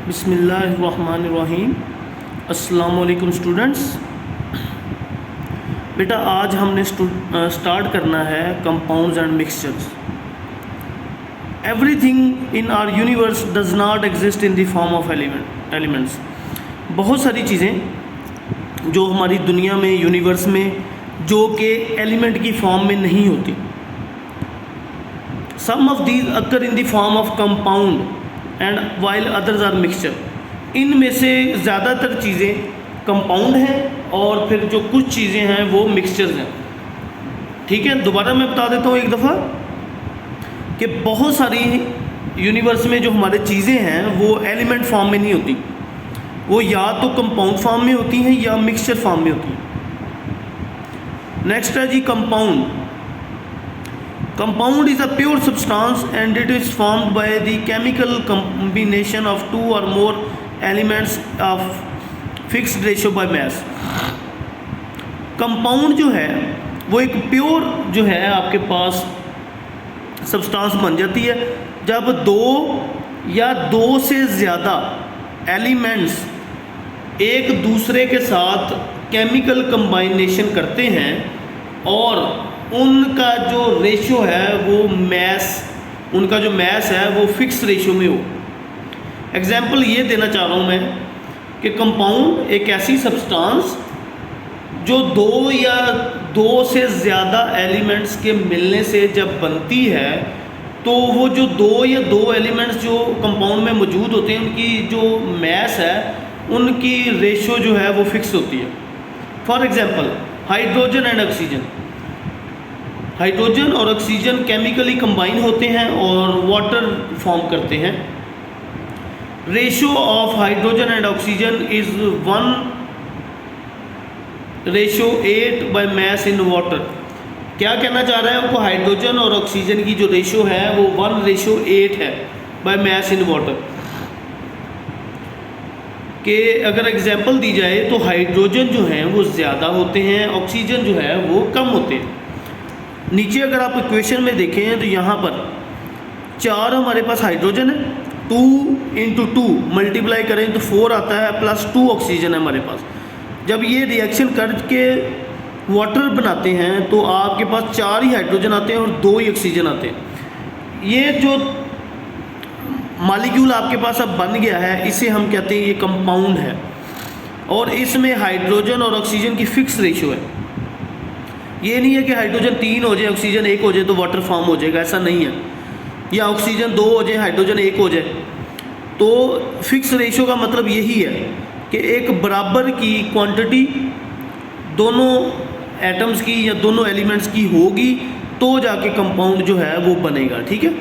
बिस्मिल्लाहिर्रहमानिर्रहीम। अस्सलाम वालेकुम स्टूडेंट्स। बेटा आज हमने स्टार्ट करना है compounds and mixtures. Everything in our universe does not exist in the form of elements. बहुत सारी चीज़ें जो हमारी दुनिया में, यूनिवर्स में, जो कि एलिमेंट की फॉर्म में नहीं होती। Some of these occur in the form of compound and while others are mixture. इनमें से ज़्यादातर चीज़ें कंपाउंड हैं और फिर जो कुछ चीज़ें हैं वो मिक्सचर्स हैं। ठीक है, दोबारा मैं बता देता हूँ एक दफ़ा कि बहुत सारी यूनिवर्स में जो हमारे चीज़ें हैं वो एलिमेंट फॉर्म में नहीं होती, वो या तो कंपाउंड फॉर्म में होती हैं या मिक्सचर फॉर्म में होती हैं। नेक्स्ट है जी compound. Compound is a pure substance and it is formed by the chemical combination of two or more elements of fixed ratio by mass। Compound जो है वो एक प्योर जो है आपके पास सब्सटेंस बन जाती है जब दो या दो से ज़्यादा एलिमेंट्स एक दूसरे के साथ केमिकल कंबाइनेशन करते हैं और उनका जो रेशो है वो उनका जो मैस है वो फिक्स रेशो में हो। एग्जाम्पल ये देना चाह रहा हूँ मैं कि कंपाउंड एक ऐसी सब्सटेंस जो दो या दो से ज़्यादा एलिमेंट्स के मिलने से जब बनती है तो वो जो दो या दो एलिमेंट्स जो कंपाउंड में मौजूद होते हैं उनकी जो मैस है उनकी रेशो जो है वो फिक्स होती है। For example hydrogen and oxygen. Hydrogen और ऑक्सीजन केमिकली कंबाइन होते हैं और वाटर फॉर्म करते हैं। Ratio of hydrogen and oxygen is 1:8 by mass in water. क्या कहना चाह रहा है आपको? हाइड्रोजन और ऑक्सीजन की जो रेशो है वो 1:8 है बाय मैस इन वाटर। कि अगर एग्जाम्पल दी जाए तो हाइड्रोजन जो हैं वो ज़्यादा होते हैं, ऑक्सीजन जो है वो कम होते हैं। नीचे अगर आप इक्वेशन में देखें तो यहाँ पर 4 हमारे पास हाइड्रोजन है, 2 × 2 मल्टीप्लाई करें तो 4 आता है, +2 ऑक्सीजन है हमारे पास। जब ये रिएक्शन करके वाटर बनाते हैं तो आपके पास 4 ही हाइड्रोजन आते हैं और 2 ही ऑक्सीजन आते हैं। ये जो मॉलिक्यूल आपके पास अब बन गया है इसे हम कहते हैं ये कंपाउंड है और इसमें हाइड्रोजन और ऑक्सीजन की फिक्स रेशो है। ये नहीं है कि हाइड्रोजन 3 हो जाए ऑक्सीजन 1 हो जाए तो वाटर फॉर्म हो जाएगा, ऐसा नहीं है। या ऑक्सीजन 2 हो जाए हाइड्रोजन 1 हो जाए। तो फिक्स रेशो का मतलब यही है कि एक बराबर की क्वांटिटी दोनों एटम्स की या दोनों एलिमेंट्स की होगी तो जाके कंपाउंड जो है वो बनेगा। ठीक है,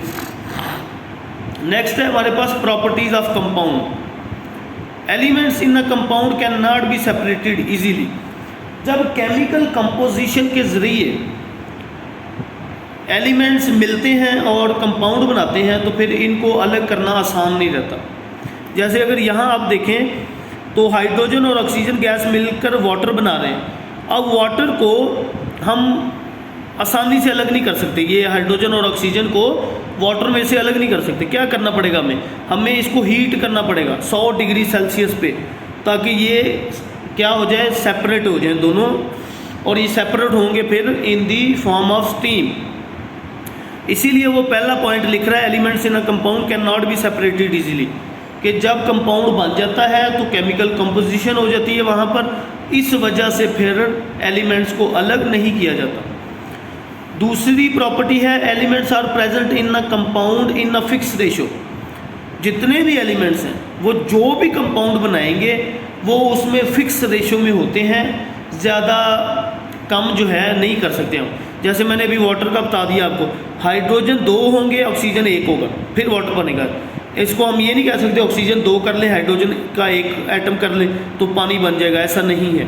नेक्स्ट है हमारे पास properties of compound. Elements in a compound can not be separated easily. जब केमिकल कंपोजिशन के ज़रिए एलिमेंट्स मिलते हैं और कंपाउंड बनाते हैं तो फिर इनको अलग करना आसान नहीं रहता। जैसे अगर यहाँ आप देखें तो हाइड्रोजन और ऑक्सीजन गैस मिलकर वाटर बना रहे हैं। अब वाटर को हम आसानी से अलग नहीं कर सकते, ये हाइड्रोजन और ऑक्सीजन को वाटर में से अलग नहीं कर सकते। क्या करना पड़ेगा हमें इसको हीट करना पड़ेगा 100 डिग्री सेल्सियस पे, ताकि ये क्या हो जाए, सेपरेट हो जाए दोनों। और ये सेपरेट होंगे फिर इन दी फॉर्म ऑफ स्टीम। इसीलिए वो पहला पॉइंट लिख रहा है elements in a compound can not be separated easily, कि जब कंपाउंड बन जाता है तो केमिकल कंपोजिशन हो जाती है वहाँ पर, इस वजह से फिर एलिमेंट्स को अलग नहीं किया जाता। दूसरी प्रॉपर्टी है elements are present in a compound in a fix ratio. जितने भी एलिमेंट्स हैं वो जो भी कंपाउंड बनाएंगे वो उसमें फिक्स रेशो में होते हैं, ज़्यादा कम जो है नहीं कर सकते हम। जैसे मैंने अभी वाटर का बता दिया आपको, हाइड्रोजन 2 होंगे ऑक्सीजन 1 होगा फिर वाटर बनेगा। इसको हम ये नहीं कह सकते ऑक्सीजन 2 कर ले हाइड्रोजन का 1 एटम कर ले तो पानी बन जाएगा, ऐसा नहीं है।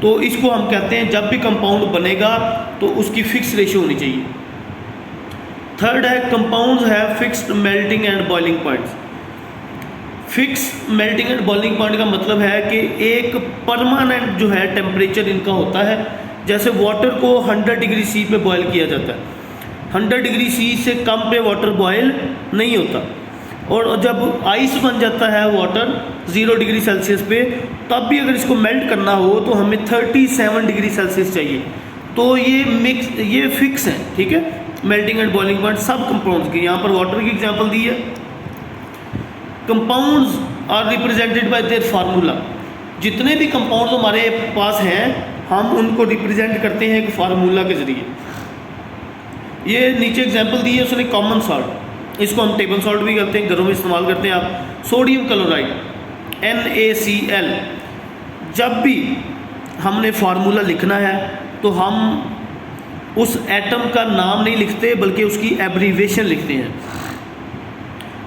तो इसको हम कहते हैं जब भी कंपाउंड बनेगा तो उसकी फिक्स रेशो होनी चाहिए। थर्ड है compounds have fixed melting and boiling points. Fix melting and boiling point का मतलब है कि एक परमानेंट जो है टेम्परेचर इनका होता है। जैसे वाटर को 100 डिग्री सी पे बॉयल किया जाता है, 100 डिग्री सी से कम पे वाटर बॉयल नहीं होता। और जब आइस बन जाता है वाटर 0 डिग्री सेल्सियस पे, तब भी अगर इसको मेल्ट करना हो तो हमें 37 डिग्री सेल्सियस चाहिए। तो ये फिक्स है, ठीक है। मेल्टिंग एंड बॉइलिंग पॉइंट सब कंपाउंड्स के, यहाँ पर वाटर की एग्जांपल दी है। Compounds are represented by their formula. जितने भी कंपाउंड्स हमारे पास हैं हम उनको रिप्रेजेंट करते हैं एक फार्मूला के ज़रिए। ये नीचे एग्जांपल दी है उसने, कॉमन सॉल्ट, इसको हम टेबल सॉल्ट भी करते हैं, घरों में इस्तेमाल करते हैं आप। Sodium chloride NaCl। जब भी हमने फार्मूला लिखना है तो हम उस एटम का नाम नहीं लिखते बल्कि उसकी एब्रीवेशन लिखते हैं।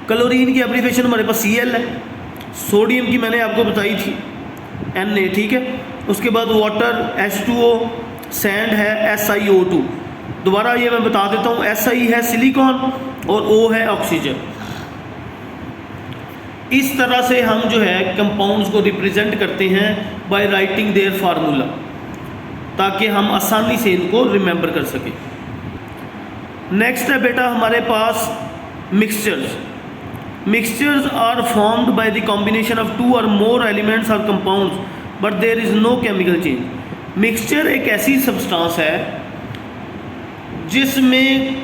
क्लोरीन की एब्रीवेशन हमारे पास Cl है, सोडियम की मैंने आपको बताई थी Na, ठीक है। उसके बाद वाटर H2O, सैंड है SiO2। दोबारा ये मैं बता देता हूँ, Si है सिलिकॉन और O है ऑक्सीजन। इस तरह से हम जो है कंपाउंड्स को रिप्रेजेंट करते हैं बाय राइटिंग देयर फार्मूला, ताकि हम आसानी से इनको रिमेंबर कर सकें। नेक्स्ट है बेटा हमारे पास mixtures. Mixtures are formed by the combination of 2 or more elements or compounds but there is no chemical change. Mixture एक ऐसी सब्सटेंस है जिसमें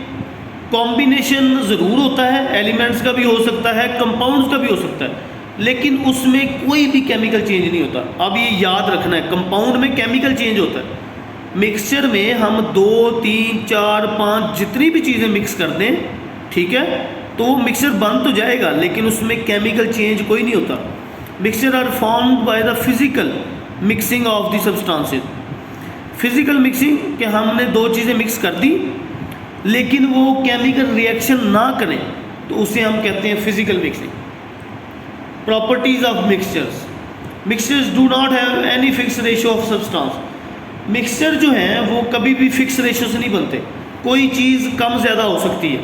कॉम्बिनेशन ज़रूर होता है, एलिमेंट्स का भी हो सकता है, कंपाउंड्स का भी हो सकता है, लेकिन उसमें कोई भी केमिकल चेंज नहीं होता। अब ये याद रखना है, कंपाउंड में केमिकल चेंज होता है, मिक्सचर में हम 2, 3, 4, 5 जितनी भी चीज़ें मिक्स कर दें, ठीक है, तो वो मिक्सचर बन तो जाएगा लेकिन उसमें केमिकल चेंज कोई नहीं होता। Mixture are formed by the physical mixing of the substances. Physical mixing कि हमने 2 चीज़ें मिक्स कर दी लेकिन वो केमिकल रिएक्शन ना करें तो उसे हम कहते हैं physical mixing. Properties of mixtures. Mixtures do not have any fix ratio of substance. Mixture जो हैं वो कभी भी फिक्स रेशियो से नहीं बनते, कोई चीज़ कम ज़्यादा हो सकती है,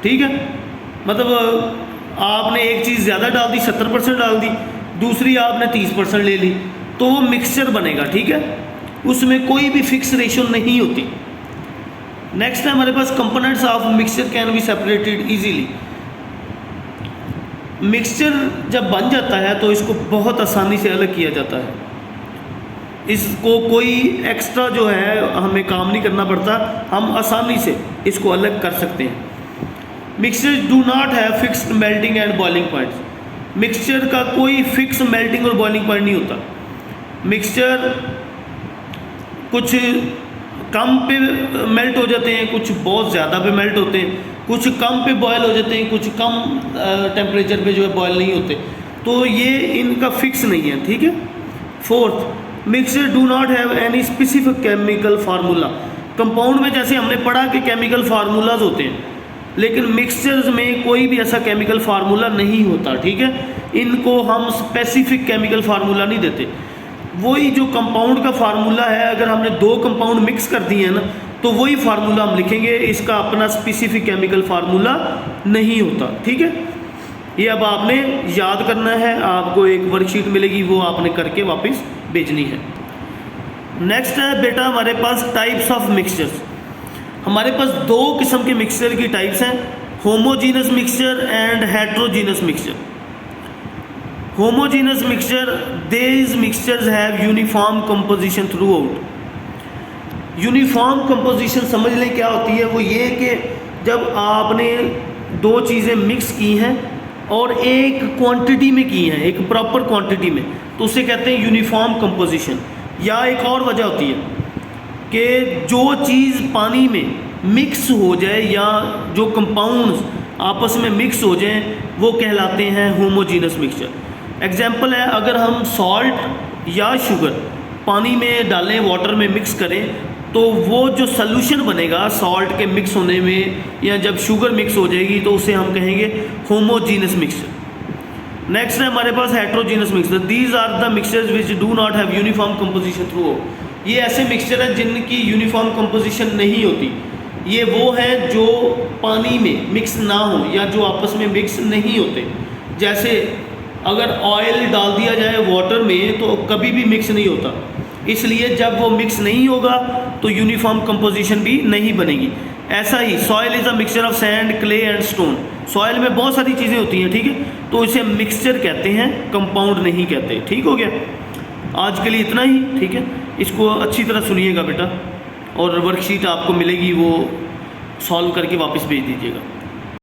ठीक है। मतलब आपने एक चीज़ ज़्यादा डाल दी, 70% डाल दी, दूसरी आपने 30% ले ली, तो वो मिक्सचर बनेगा, ठीक है, उसमें कोई भी फिक्स रेशियो नहीं होती। नेक्स्ट है हमारे पास components of mixture can be separated easily. Mixture जब बन जाता है तो इसको बहुत आसानी से अलग किया जाता है, इसको कोई एक्स्ट्रा जो है हमें काम नहीं करना पड़ता, हम आसानी से इसको अलग कर सकते हैं। Mixture do not have fixed melting and boiling points. Mixture का कोई फिक्स मेल्टिंग और बॉइलिंग पॉइंट नहीं होता। मिक्सचर कुछ कम पे मेल्ट हो जाते हैं, कुछ बहुत ज़्यादा पे मेल्ट होते हैं, कुछ कम पे बॉयल हो जाते हैं, कुछ कम टेम्परेचर पे जो है बॉयल नहीं होते, तो ये इनका फिक्स नहीं है, ठीक है। Fourth, mixture do not have any specific chemical formula. Compound में जैसे हमने पढ़ा कि केमिकल फार्मूलाज होते हैं, लेकिन मिक्सचर्स में कोई भी ऐसा केमिकल फार्मूला नहीं होता, ठीक है। इनको हम स्पेसिफिक केमिकल फार्मूला नहीं देते। वही जो कंपाउंड का फार्मूला है, अगर हमने 2 कंपाउंड मिक्स कर दिए हैं ना तो वही फार्मूला हम लिखेंगे, इसका अपना स्पेसिफिक केमिकल फार्मूला नहीं होता, ठीक है। ये अब आपने याद करना है, आपको एक वर्कशीट मिलेगी वो आपने करके वापस भेजनी है। नेक्स्ट है बेटा हमारे पास टाइप्स ऑफ मिक्सचर्स। हमारे पास 2 किस्म के मिक्सचर की टाइप्स हैं, homogeneous mixture and heterogeneous mixture. Homogeneous mixture, these mixtures have uniform composition throughout। Uniform composition समझ लें क्या होती है, वो ये कि जब आपने 2 चीज़ें मिक्स की हैं और एक क्वांटिटी में की हैं, एक प्रॉपर क्वांटिटी में, तो उसे कहते हैं यूनिफॉर्म कंपोजिशन। या एक और वजह होती है कि जो चीज़ पानी में मिक्स हो जाए या जो कंपाउंड्स आपस में मिक्स हो जाएं वो कहलाते हैं होमोजीनस मिक्सचर। एग्जाम्पल है, अगर हम सॉल्ट या शुगर पानी में डालें, वाटर में मिक्स करें, तो वो जो सॉल्यूशन बनेगा सॉल्ट के मिक्स होने में या जब शुगर मिक्स हो जाएगी तो उसे हम कहेंगे होमोजीनस मिक्सचर। नेक्स्ट है हमारे पास heterogeneous mixture. These are the mixtures which do not have uniform composition throughout. ये ऐसे मिक्सचर हैं जिनकी यूनिफॉर्म कंपोजिशन नहीं होती। ये वो हैं जो पानी में मिक्स ना हो या जो आपस में मिक्स नहीं होते। जैसे अगर ऑयल डाल दिया जाए वाटर में तो कभी भी मिक्स नहीं होता, इसलिए जब वो मिक्स नहीं होगा तो यूनिफॉर्म कंपोजिशन भी नहीं बनेगी। ऐसा ही soil is a mixture of sand, clay and stone. Soil में बहुत सारी चीज़ें होती हैं, ठीक है, तो इसे मिक्सचर कहते हैं, कंपाउंड नहीं कहते। ठीक हो गया, आज के लिए इतना ही, ठीक है। इसको अच्छी तरह सुनिएगा बेटा, और वर्कशीट आपको मिलेगी, वो सॉल्व करके वापस भेज दीजिएगा।